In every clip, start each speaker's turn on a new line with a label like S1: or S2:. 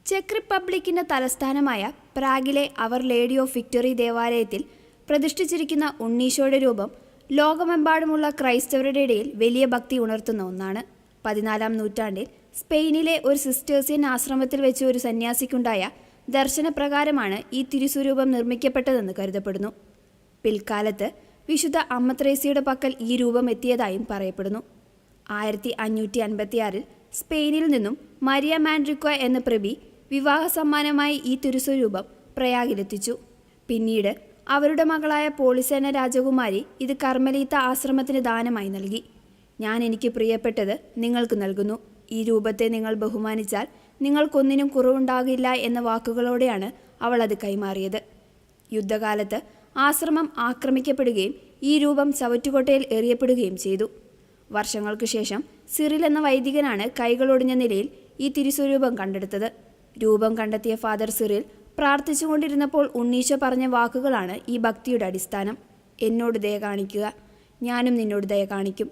S1: Check റിപ്പബ്ലിക്കിന്റെ തലസ്ഥാനമായ പ്രാഗിലെ അവർ lady of victory ദേവാലയത്തിൽ പ്രതിഷ്ഠിച്ചിരിക്കുന്ന ഉണ്ണീശോയുടെ രൂപം ലോകമെമ്പാടുമുള്ള ക്രൈസ്തവരുടെ ഇടയിൽ വലിയ ഭക്തി ഉണർത്തുന്ന ഒന്നാണ്. 14-ാം നൂറ്റാണ്ടിൽ സ്പെയിനിലെ ഒരു സിസ്റ്റേഴ്സിയൻ ആശ്രമത്തിൽ വെച്ച് ഒരു സന്യാസിക്കുണ്ടായ ദർശനപ്രകാരമാണ് ഈ തിരുസ്വരൂപം നിർമ്മിക്കപ്പെട്ടതെന്ന് കരുതപ്പെടുന്നു. പിൽക്കാലത്ത് വിശുദ്ധ അമ്മ ത്രേസ്യയുടെ പക്കൽ ഈ രൂപം എത്തിയതായും പറയപ്പെടുന്നു. 1556-ൽ സ്പെയിനിൽ നിന്നും മരിയ മാൻറിക്വ എന്ന പ്രഭി വിവാഹ സമ്മാനമായി ഈ തിരുസ്വരൂപം പ്രയാഗിലെത്തിച്ചു. പിന്നീട് അവരുടെ മകളായ പോളിസേന രാജകുമാരി ഇത് കർമ്മലീത്ത ആശ്രമത്തിന് ദാനമായി നൽകി. ഞാൻ എനിക്ക് പ്രിയപ്പെട്ടത് നിങ്ങൾക്ക് നൽകുന്നു. ഈ രൂപത്തെ നിങ്ങൾ ബഹുമാനിച്ചാൽ നിങ്ങൾക്കൊന്നിനും കുറവുണ്ടാകില്ല എന്ന വാക്കുകളോടെയാണ് അവൾ അത് കൈമാറിയത്. യുദ്ധകാലത്ത് ആശ്രമം ആക്രമിക്കപ്പെടുകയും ഈ രൂപം ചവറ്റുകൊട്ടയിൽ എറിയപ്പെടുകയും ചെയ്തു. വർഷങ്ങൾക്കു ശേഷം സിറിൽ എന്ന വൈദികനാണ് കൈകളൊടിഞ്ഞ നിലയിൽ ഈ തിരുസ്വരൂപം കണ്ടെടുത്തത്. രൂപം കണ്ടെത്തിയ ഫാദർ സിറിൽ പ്രാർത്ഥിച്ചുകൊണ്ടിരുന്നപ്പോൾ ഉണ്ണീശോ പറഞ്ഞ വാക്കുകളാണ് ഈ ഭക്തിയുടെ അടിസ്ഥാനം. എന്നോട് ദയ കാണിക്കുക, ഞാനും നിന്നോട് ദയ കാണിക്കും.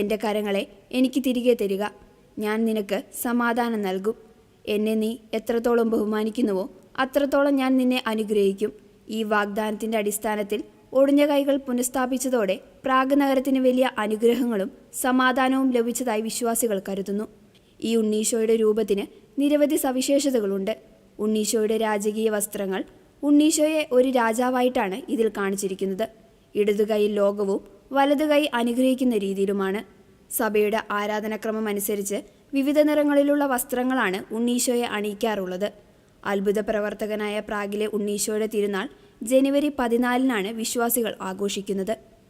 S1: എൻ്റെ കരങ്ങളെ എനിക്ക് തിരികെ തരിക, ഞാൻ നിനക്ക് സമാധാനം നൽകും. എന്നെ നീ എത്രത്തോളം ബഹുമാനിക്കുന്നുവോ അത്രത്തോളം ഞാൻ നിന്നെ അനുഗ്രഹിക്കും. ഈ വാഗ്ദാനത്തിൻ്റെ അടിസ്ഥാനത്തിൽ ഒടിഞ്ഞ കൈകൾ പുനഃസ്ഥാപിച്ചതോടെ പ്രാഗ് നഗരത്തിന് വലിയ അനുഗ്രഹങ്ങളും സമാധാനവും ലഭിച്ചതായി വിശ്വാസികൾ കരുതുന്നു. ഈ ഉണ്ണീശോയുടെ രൂപത്തിന് നിരവധി സവിശേഷതകളുണ്ട്. ഉണ്ണീശോയുടെ രാജകീയ വസ്ത്രങ്ങൾ ഉണ്ണീശോയെ ഒരു രാജാവായിട്ടാണ് ഇതിൽ കാണിച്ചിരിക്കുന്നത്. ഇടതുകൈയിൽ ലോകവും വലതുകൈ അനുഗ്രഹിക്കുന്ന രീതിയിലുമാണ്. സഭയുടെ ആരാധനക്രമം അനുസരിച്ച് വിവിധ നിറങ്ങളിലുള്ള വസ്ത്രങ്ങളാണ് ഉണ്ണീശോയെ അണിയിക്കാറുള്ളത്. അത്ഭുത പ്രവർത്തകനായ പ്രാഗിലെ ഉണ്ണീശോയുടെ തിരുനാൾ ജനുവരി 14-നാണ് വിശ്വാസികൾ ആഘോഷിക്കുന്നത്.